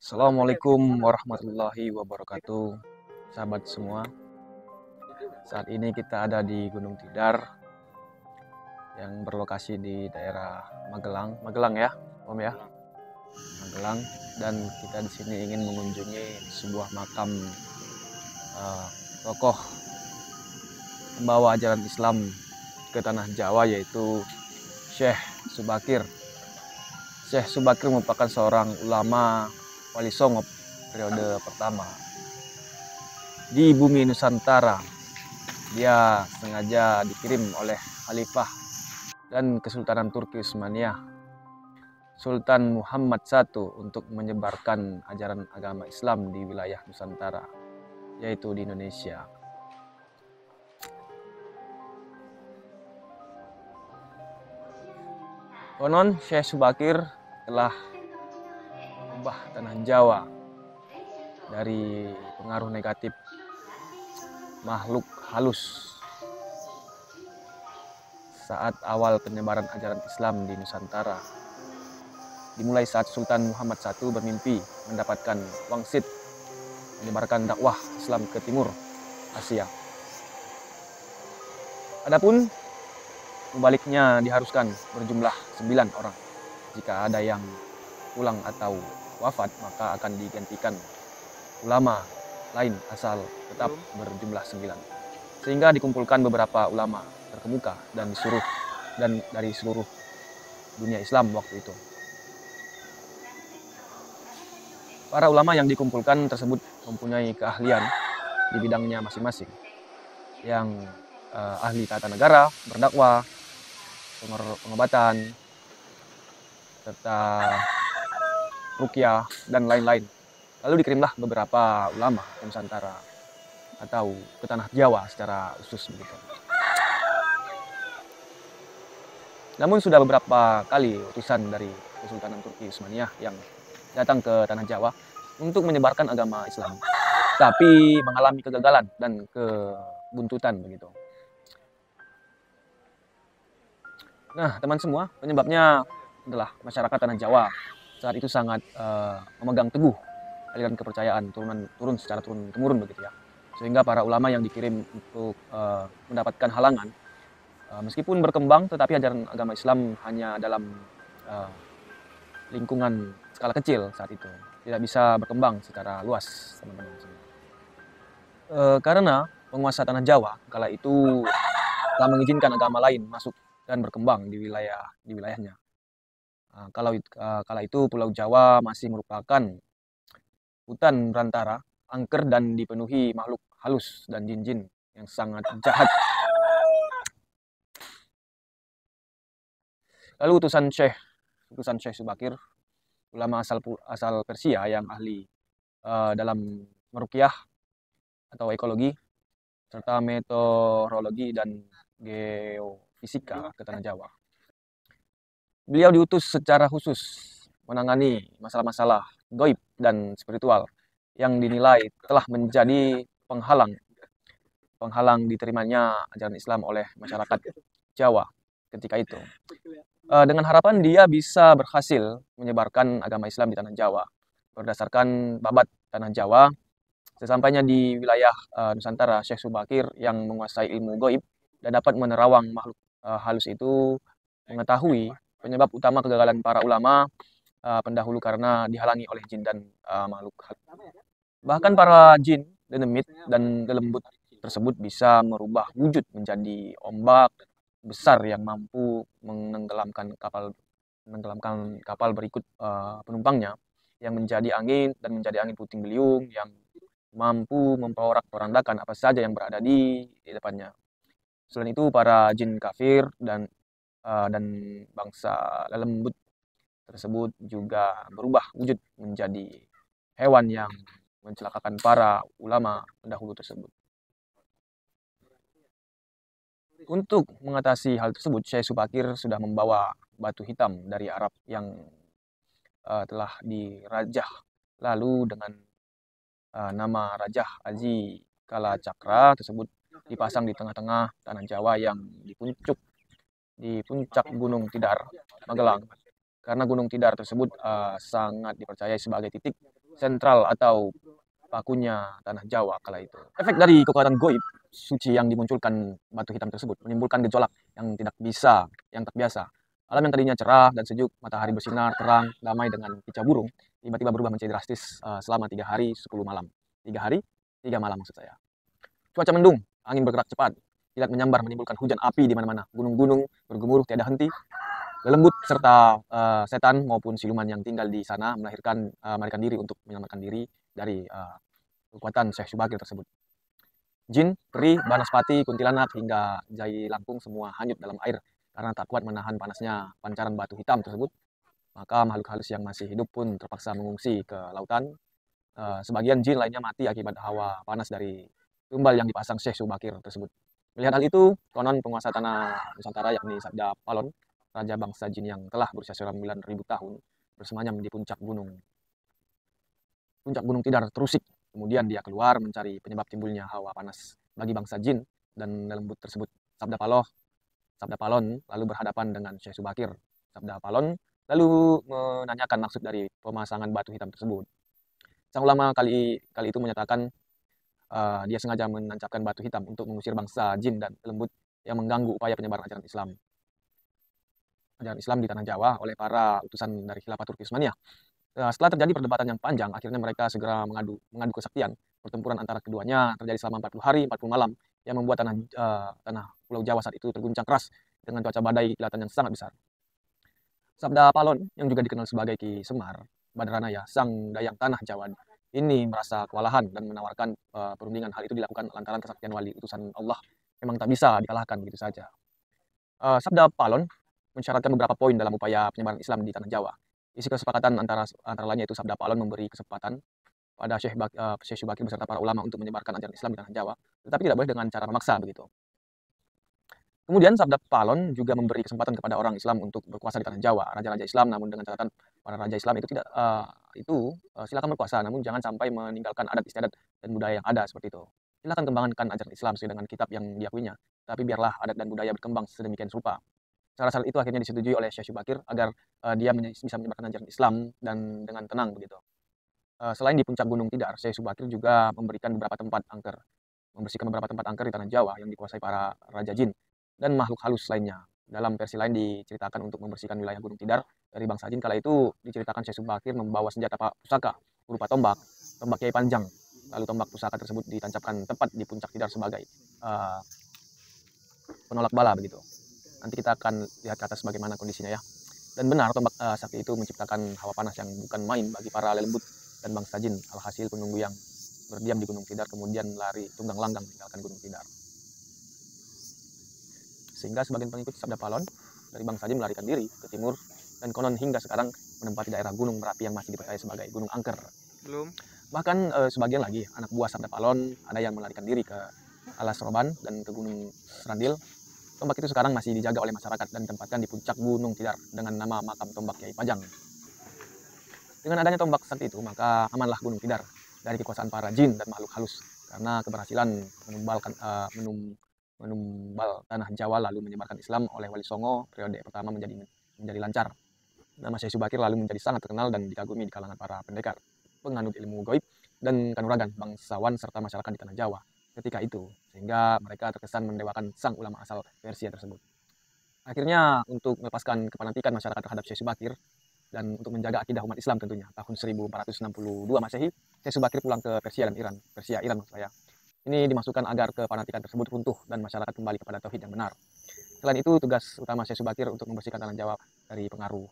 Assalamualaikum warahmatullahi wabarakatuh, sahabat semua. Saat ini kita ada di Gunung Tidar yang berlokasi di daerah Magelang ya, Om ya, Magelang. Dan kita di sini ingin mengunjungi sebuah makam tokoh pembawa ajaran Islam ke tanah Jawa, yaitu Syekh Subakir. Syekh Subakir merupakan seorang ulama Wali Songo periode pertama di bumi Nusantara. Dia sengaja dikirim oleh Khalifah dan Kesultanan Turki Utsmaniyah, Sultan Muhammad I, untuk menyebarkan ajaran agama Islam di wilayah Nusantara, yaitu di Indonesia. Konon Syekh Subakir telah mengubah tanah Jawa dari pengaruh negatif makhluk halus saat awal penyebaran ajaran Islam di Nusantara. Dimulai saat Sultan Muhammad I bermimpi mendapatkan wangsit menyebarkan dakwah Islam ke timur Asia. Adapun sebaliknya diharuskan berjumlah 9 orang. Jika ada yang pulang atau wafat, maka akan digantikan ulama lain asal tetap berjumlah 9. Sehingga dikumpulkan beberapa ulama terkemuka dan dari seluruh dunia Islam waktu itu. Para ulama yang dikumpulkan tersebut mempunyai keahlian di bidangnya masing-masing. Yang ahli tata negara, berdakwah, pengobatan, serta ruqyah dan lain-lain. Lalu dikirimlah beberapa ulama ke Nusantara atau ke tanah Jawa secara khusus begitu. Namun sudah beberapa kali utusan dari Kesultanan Turki Utsmaniyah yang datang ke tanah Jawa untuk menyebarkan agama Islam, tapi mengalami kegagalan dan kebuntutan begitu. Nah, teman semua, penyebabnya adalah masyarakat tanah Jawa saat itu sangat memegang teguh aliran kepercayaan turun secara turun-temurun begitu ya. Sehingga para ulama yang dikirim untuk mendapatkan halangan, meskipun berkembang, tetapi ajaran agama Islam hanya dalam lingkungan skala kecil saat itu, tidak bisa berkembang secara luas, teman-teman semua. Karena penguasa tanah Jawa kala itu telah mengizinkan agama lain masuk dan berkembang di wilayahnya. Kala itu Pulau Jawa masih merupakan hutan belantara, angker dan dipenuhi makhluk halus dan jin-jin yang sangat jahat. Lalu utusan Syekh Subakir, ulama asal Persia yang ahli dalam meruqyah atau ekologi serta meteorologi dan geofisika ke tanah Jawa. Beliau diutus secara khusus menangani masalah-masalah gaib dan spiritual yang dinilai telah menjadi penghalang diterimanya ajaran Islam oleh masyarakat Jawa ketika itu. Dengan harapan dia bisa berhasil menyebarkan agama Islam di tanah Jawa. Berdasarkan babat tanah Jawa, sesampainya di wilayah Nusantara, Syekh Subakir yang menguasai ilmu gaib dan dapat menerawang makhluk halus itu mengetahui penyebab utama kegagalan para ulama pendahulu karena dihalangi oleh jin dan makhluk halus. Bahkan para jin, denemit, dan gelembut tersebut bisa merubah wujud menjadi ombak besar yang mampu menenggelamkan kapal berikut penumpangnya, yang menjadi angin puting beliung yang mampu memporak-porandakan apa saja yang berada di depannya. Selain itu, para jin kafir dan bangsa lelembut tersebut juga berubah wujud menjadi hewan yang mencelakakan para ulama pendahulu tersebut. Untuk mengatasi hal tersebut, Syekh Subakir sudah membawa batu hitam dari Arab yang telah dirajah lalu dengan nama Rajah Aji Kala Cakra tersebut dipasang di tengah-tengah tanah Jawa yang di puncak Gunung Tidar, Magelang. karena Gunung Tidar tersebut sangat dipercayai sebagai titik sentral atau pakunya tanah Jawa kala itu. Efek dari kekuatan goib suci yang dimunculkan batu hitam tersebut menimbulkan gejolak yang tak biasa. Alam yang tadinya cerah dan sejuk, matahari bersinar terang, damai dengan kicau burung, tiba-tiba berubah menjadi drastis selama 3 hari 10 malam. 3 hari, 3 malam maksud saya. Cuaca mendung, angin bergerak cepat, kilat menyambar menimbulkan hujan api di mana-mana. Gunung-gunung bergemuruh tiada henti. Lelembut serta setan maupun siluman yang tinggal di sana melarikan diri untuk menyelamatkan diri dari kekuatan Syekh Subakir tersebut. Jin, peri, banaspati, kuntilanak hingga jai langkung semua hanyut dalam air karena tak kuat menahan panasnya pancaran batu hitam tersebut. Maka makhluk halus yang masih hidup pun terpaksa mengungsi ke lautan. Sebagian jin lainnya mati akibat hawa panas dari tumbal yang dipasang Syekh Subakir tersebut. Melihat hal itu, konon penguasa tanah Nusantara yakni Sabda Palon, raja bangsa jin yang telah berusia 9.000 tahun, bersemayam di puncak gunung Tidar terusik. Kemudian dia keluar mencari penyebab timbulnya hawa panas bagi bangsa jin dan lembut tersebut. Sabda Palon lalu berhadapan dengan Syekh Subakir. Sabda Palon lalu menanyakan maksud dari pemasangan batu hitam tersebut. Sang ulama kali itu menyatakan dia sengaja menancapkan batu hitam untuk mengusir bangsa jin dan lembut yang mengganggu upaya penyebaran ajaran Islam di tanah Jawa oleh para utusan dari Khilafah Turki Utsmaniyah. Setelah terjadi perdebatan yang panjang, akhirnya mereka segera mengadu kesaktian. Pertempuran antara keduanya terjadi selama 40 hari, 40 malam, yang membuat tanah Pulau Jawa saat itu terguncang keras dengan cuaca badai kilatan yang sangat besar. Sabda Palon, yang juga dikenal sebagai Ki Semar, Badranaya, sang dayang tanah Jawa, ini merasa kewalahan dan menawarkan perundingan. Hal itu dilakukan lantaran kesaktian wali utusan Allah memang tak bisa dikalahkan begitu saja. Sabda Palon mensyaratkan beberapa poin dalam upaya penyebaran Islam di tanah Jawa. Isi kesepakatan antara lainnya itu Sabda Palon memberi kesempatan pada Syekh Subakir beserta para ulama untuk menyebarkan ajaran Islam di tanah Jawa, tetapi tidak boleh dengan cara memaksa begitu. Kemudian Sabda Palon juga memberi kesempatan kepada orang Islam untuk berkuasa di tanah Jawa, raja-raja Islam, namun dengan catatan para raja Islam itu silakan berkuasa, namun jangan sampai meninggalkan adat istiadat dan budaya yang ada seperti itu. Silakan kembangkan ajaran Islam sesuai dengan kitab yang diakuinya, tapi biarlah adat dan budaya berkembang sedemikian rupa. Syarat-syarat itu akhirnya disetujui oleh Syekh Subakir agar dia bisa menyebarkan ajaran Islam dan dengan tenang begitu. Selain di puncak Gunung Tidar, Syekh Subakir juga membersihkan beberapa tempat angker di tanah Jawa yang dikuasai para raja jin dan makhluk halus lainnya. Dalam versi lain diceritakan untuk membersihkan wilayah Gunung Tidar dari bangsa jin. Kala itu diceritakan Syekh Subakir membawa senjata pusaka berupa tombak Kiai Panjang. Lalu tombak pusaka tersebut ditancapkan tepat di puncak Tidar sebagai penolak bala begitu. Nanti kita akan lihat ke atas bagaimana kondisinya ya. Dan benar tombak sakti itu menciptakan hawa panas yang bukan main bagi para lelembut dan bangsa jin. Alhasil penunggu yang berdiam di Gunung Tidar kemudian lari tunggang langgang meninggalkan Gunung Tidar. Sehingga sebagian pengikut Sabda Palon dari bangsa jin melarikan diri ke timur dan konon hingga sekarang menempati daerah Gunung Merapi yang masih dipercaya sebagai Gunung Angker. Bahkan sebagian lagi anak buah Sabda Palon ada yang melarikan diri ke Alas Roban dan ke Gunung Serandil. Tombak itu sekarang masih dijaga oleh masyarakat dan ditempatkan di puncak Gunung Tidar dengan nama makam tombak Kiai Pajang. Dengan adanya tombak sakti itu, maka amanlah Gunung Tidar dari kekuasaan para jin dan makhluk halus karena keberhasilan menumbal tanah Jawa lalu menyebarkan Islam oleh Wali Songo periode pertama menjadi lancar. Nama Syekh Subakir lalu menjadi sangat terkenal dan dikagumi di kalangan para pendekar, penganut ilmu goib dan kanuragan bangsawan serta masyarakat di tanah Jawa ketika itu, sehingga mereka terkesan mendewakan sang ulama asal Persia tersebut. Akhirnya untuk melepaskan kepanatikan masyarakat terhadap Syekh Subakir dan untuk menjaga akidah umat Islam tentunya, tahun 1462 Masehi, Syekh Subakir pulang ke Persia maksud saya. Ini dimasukkan agar kepanatikan tersebut runtuh dan masyarakat kembali kepada tauhid yang benar. Selain itu, tugas utama Syekh Subakir untuk membersihkan tanah Jawa dari pengaruh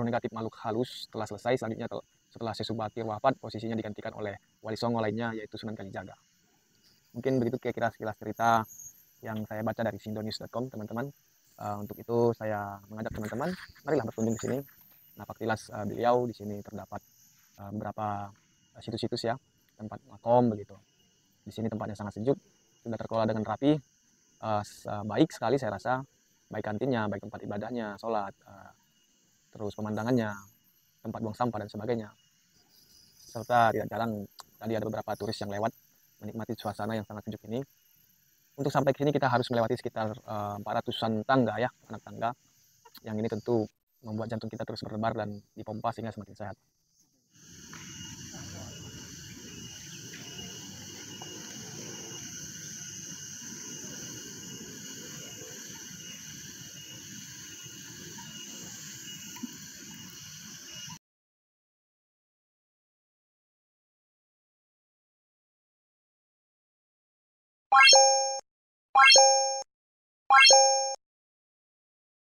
negatif makhluk halus telah selesai. Selanjutnya setelah Syekh Subakir wafat, posisinya digantikan oleh Wali Songo lainnya yaitu Sunan Kalijaga. Mungkin begitu kira-kira sekilas cerita yang saya baca dari sindonews.com teman-teman. Untuk itu saya mengajak teman-teman, marilah berkunjung di sini. Napak tilas beliau di sini terdapat beberapa situs-situs ya, tempat makom begitu. Di sini tempatnya sangat sejuk, sudah terkelola dengan rapi, baik sekali saya rasa, baik kantinnya, baik tempat ibadahnya, sholat, terus pemandangannya, tempat buang sampah dan sebagainya. Serta tidak jarang tadi ada beberapa turis yang lewat menikmati suasana yang sangat sejuk ini. Untuk sampai ke sini kita harus melewati sekitar 400-an tangga ya, anak tangga. Yang ini tentu membuat jantung kita terus berdebar dan dipompa sehingga semakin sehat.